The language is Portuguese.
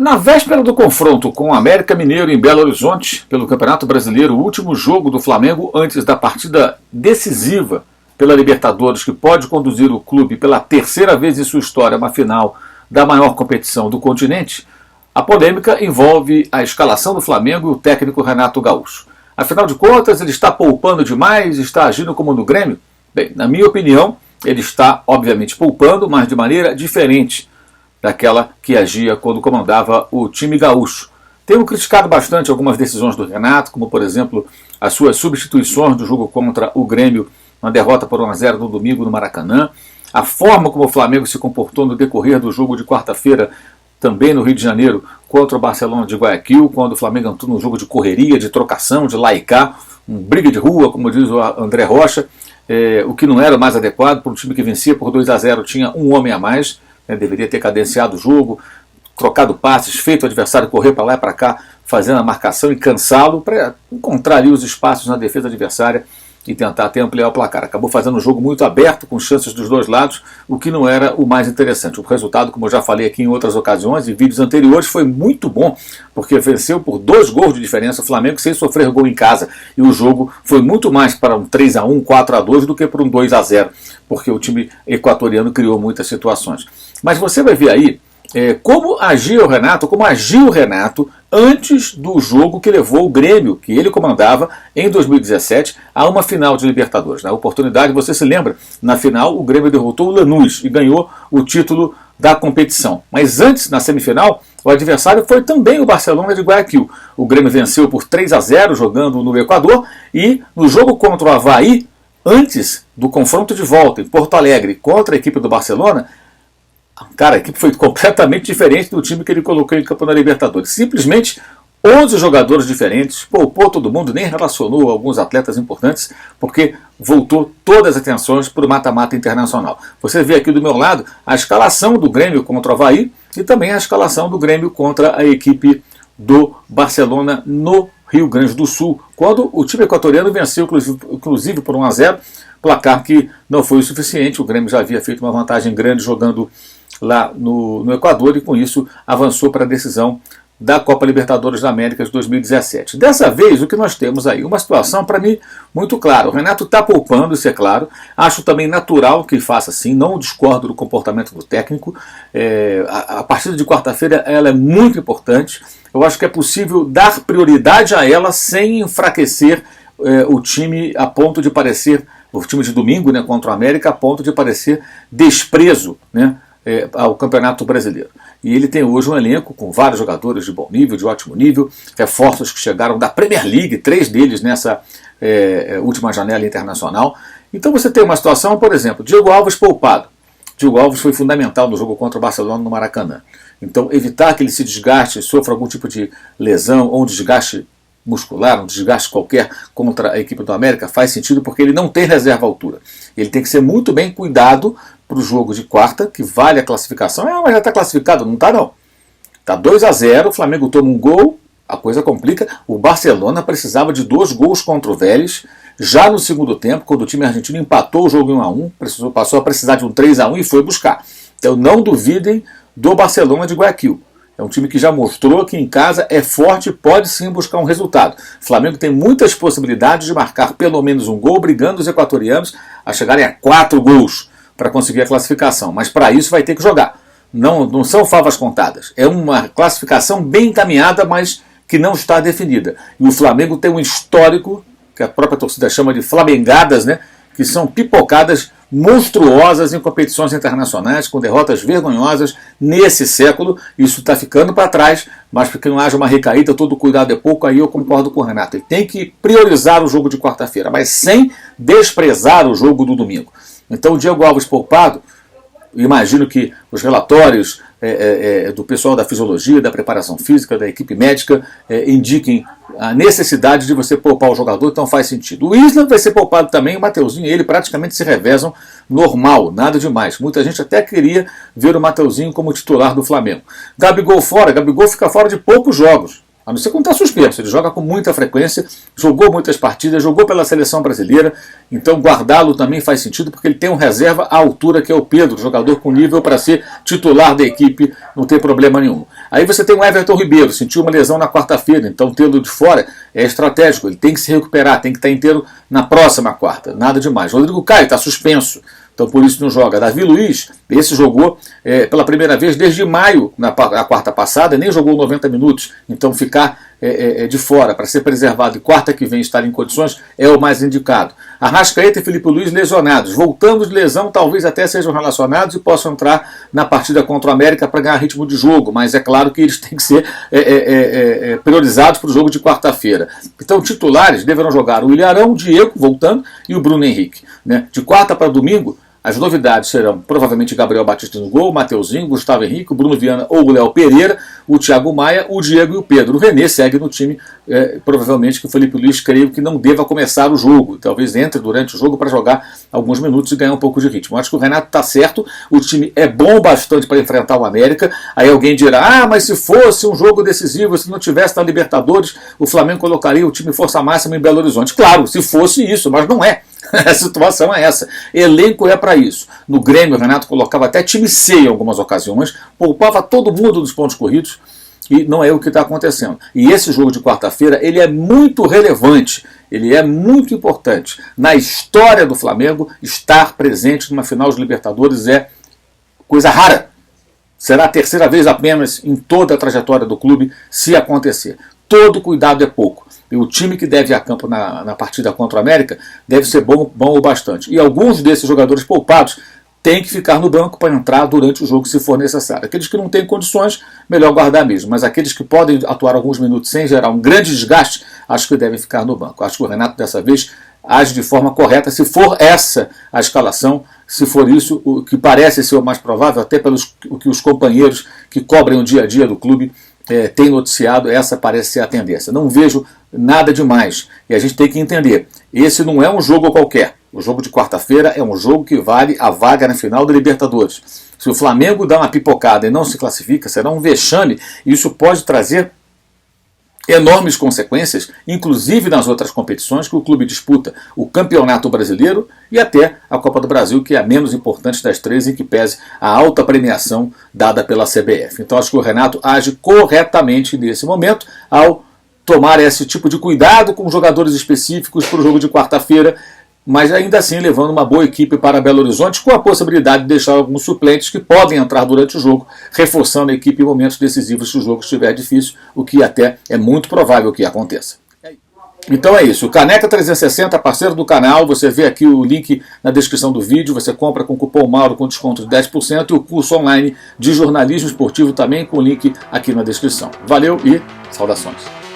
Na véspera do confronto com o América Mineiro em Belo Horizonte, pelo Campeonato Brasileiro, o último jogo do Flamengo antes da partida decisiva pela Libertadores, que pode conduzir o clube pela terceira vez em sua história a uma final da maior competição do continente, a polêmica envolve a escalação do Flamengo e o técnico Renato Gaúcho. Afinal de contas, ele está poupando demais, está agindo como no Grêmio? Bem, na minha opinião, ele está obviamente poupando, mas de maneira diferente daquela que agia quando comandava o time gaúcho. Tenho criticado bastante algumas decisões do Renato, como por exemplo as suas substituições do jogo contra o Grêmio na derrota por 1-0 no domingo no Maracanã, a forma como o Flamengo se comportou no decorrer do jogo de quarta-feira também no Rio de Janeiro contra o Barcelona de Guayaquil, quando o Flamengo entrou num jogo de correria, de trocação, de lá e cá, um briga de rua, como diz o André Rocha, o que não era o mais adequado para um time que vencia por 2-0, tinha um homem a mais, deveria ter cadenciado o jogo, trocado passes, feito o adversário correr para lá e para cá, fazendo a marcação e cansá-lo para encontrar ali os espaços na defesa adversária e tentar até ampliar o placar. Acabou fazendo um jogo muito aberto, com chances dos dois lados, o que não era o mais interessante. O resultado, como eu já falei aqui em outras ocasiões e vídeos anteriores, foi muito bom, porque venceu por 2 gols de diferença o Flamengo sem sofrer gol em casa. E o jogo foi muito mais para um 3-1, 4-2 do que para um 2-0, porque o time equatoriano criou muitas situações. Mas você vai ver aí como agiu o Renato antes do jogo que levou o Grêmio, que ele comandava em 2017, a uma final de Libertadores. Na oportunidade, você se lembra, na final o Grêmio derrotou o Lanús e ganhou o título da competição. Mas antes, na semifinal, o adversário foi também o Barcelona de Guayaquil. O Grêmio venceu por 3-0 jogando no Equador e no jogo contra o Avaí, antes do confronto de volta em Porto Alegre contra a equipe do Barcelona, cara, a equipe foi completamente diferente do time que ele colocou em campo na Libertadores. Simplesmente 11 jogadores diferentes, poupou todo mundo, nem relacionou alguns atletas importantes, porque voltou todas as atenções para o mata-mata internacional. Você vê aqui do meu lado a escalação do Grêmio contra o Avaí e também a escalação do Grêmio contra a equipe do Barcelona no Rio Grande do Sul, quando o time equatoriano venceu inclusive por 1-0, placar que não foi o suficiente. O Grêmio já havia feito uma vantagem grande jogando lá no Equador e com isso avançou para a decisão da Copa Libertadores da América de 2017. Dessa vez o que nós temos aí? Uma situação para mim muito clara. O Renato está poupando, isso é claro. Acho também natural que faça assim, não discordo do comportamento do técnico. A partida de quarta-feira ela é muito importante. Eu acho que é possível dar prioridade a ela sem enfraquecer o time a ponto de parecer, o time de domingo, né, contra o América, a ponto de parecer desprezo, né, ao Campeonato Brasileiro. E ele tem hoje um elenco com vários jogadores de bom nível, de ótimo nível, reforços que chegaram da Premier League, 3 deles nessa última janela internacional. Então você tem uma situação, por exemplo, Diego Alves poupado. Diego Alves foi fundamental no jogo contra o Barcelona no Maracanã. Então evitar que ele se desgaste, sofra algum tipo de lesão ou um desgaste muscular, um desgaste qualquer contra a equipe do América, faz sentido porque ele não tem reserva à altura. Ele tem que ser muito bem cuidado para o jogo de quarta, que vale a classificação. Mas já está classificado? Não está não. Está 2-0, o Flamengo toma um gol, a coisa complica. O Barcelona precisava de 2 gols contra o Vélez, já no segundo tempo, quando o time argentino empatou o jogo em 1-1, passou a precisar de um 3-1 e foi buscar. Então não duvidem do Barcelona de Guayaquil. É um time que já mostrou que em casa é forte e pode sim buscar um resultado. O Flamengo tem muitas possibilidades de marcar pelo menos um gol, brigando os equatorianos a chegarem a 4 gols para conseguir a classificação. Mas para isso vai ter que jogar. Não são favas contadas. É uma classificação bem encaminhada, mas que não está definida. E o Flamengo tem um histórico, que a própria torcida chama de flamengadas, né, que são pipocadas monstruosas em competições internacionais, com derrotas vergonhosas nesse século. Isso está ficando para trás, mas para que não haja uma recaída, todo cuidado é pouco, aí eu concordo com o Renato. Ele tem que priorizar o jogo de quarta-feira, mas sem desprezar o jogo do domingo. Então o Diego Alves poupado, imagino que os relatórios do pessoal da fisiologia, da preparação física, da equipe médica, indiquem a necessidade de você poupar o jogador, então faz sentido. O Isla vai ser poupado também, o Mateuzinho e ele praticamente se revezam normal, nada demais. Muita gente até queria ver o Mateuzinho como titular do Flamengo. Gabigol fora, Gabigol fica fora de poucos jogos. A não ser quando está suspenso. Ele joga com muita frequência, jogou muitas partidas, jogou pela seleção brasileira, então guardá-lo também faz sentido, porque ele tem um reserva à altura, que é o Pedro, jogador com nível para ser titular da equipe, não tem problema nenhum. Aí você tem o Everton Ribeiro, sentiu uma lesão na quarta-feira, então tê-lo de fora é estratégico, ele tem que se recuperar, tem que estar inteiro na próxima quarta, nada demais. Rodrigo Caio está suspenso, então por isso não joga. Davi Luiz, esse jogou pela primeira vez desde maio, na quarta passada, nem jogou 90 minutos, então ficar de fora para ser preservado e quarta que vem estar em condições é o mais indicado. Arrascaeta e Felipe Luiz lesionados, voltando de lesão, talvez até sejam relacionados e possam entrar na partida contra o América para ganhar ritmo de jogo, mas é claro que eles têm que ser priorizados para o jogo de quarta-feira. Então titulares deverão jogar o Ilharão, o Diego voltando e o Bruno Henrique, né? De quarta para domingo, as novidades serão provavelmente Gabriel Batista no gol, Mateuzinho, Gustavo Henrique, o Bruno Viana ou o Léo Pereira, o Thiago Maia, o Diego e o Pedro. O René segue no time, provavelmente que o Felipe Luiz creio que não deva começar o jogo, talvez entre durante o jogo para jogar alguns minutos e ganhar um pouco de ritmo. Acho que o Renato está certo, o time é bom bastante para enfrentar o América. Aí alguém dirá, mas se fosse um jogo decisivo, se não tivesse na Libertadores, o Flamengo colocaria o time força máxima em Belo Horizonte. Claro, se fosse isso, mas não é. A situação é essa. Elenco é para isso. No Grêmio, o Renato colocava até time C em algumas ocasiões, poupava todo mundo dos pontos corridos, e não é o que está acontecendo. E esse jogo de quarta-feira, ele é muito relevante, ele é muito importante. Na história do Flamengo, estar presente numa final de Libertadores é coisa rara. Será a terceira vez apenas em toda a trajetória do clube se acontecer. Todo cuidado é pouco. E o time que deve ir a campo na partida contra o América deve ser bom o bastante. E alguns desses jogadores poupados têm que ficar no banco para entrar durante o jogo se for necessário. Aqueles que não têm condições, melhor guardar mesmo. Mas aqueles que podem atuar alguns minutos sem gerar um grande desgaste, acho que devem ficar no banco. Acho que o Renato dessa vez age de forma correta, se for essa a escalação, se for isso, o que parece ser o mais provável, até pelos que os companheiros que cobrem o dia a dia do clube têm noticiado, essa parece ser a tendência. Não vejo nada demais. E a gente tem que entender, esse não é um jogo qualquer. O jogo de quarta-feira é um jogo que vale a vaga na final da Libertadores. Se o Flamengo dá uma pipocada e não se classifica, será um vexame, e isso pode trazer enormes consequências, inclusive nas outras competições que o clube disputa, o Campeonato Brasileiro e até a Copa do Brasil, que é a menos importante das três, em que pese a alta premiação dada pela CBF. Então acho que o Renato age corretamente nesse momento ao tomar esse tipo de cuidado com jogadores específicos para o jogo de quarta-feira, mas ainda assim levando uma boa equipe para Belo Horizonte, com a possibilidade de deixar alguns suplentes que podem entrar durante o jogo, reforçando a equipe em momentos decisivos se o jogo estiver difícil, o que até é muito provável que aconteça. Então é isso, o Caneca 360, parceiro do canal, você vê aqui o link na descrição do vídeo, você compra com o cupom Mauro com desconto de 10% e o curso online de jornalismo esportivo também com o link aqui na descrição. Valeu e saudações!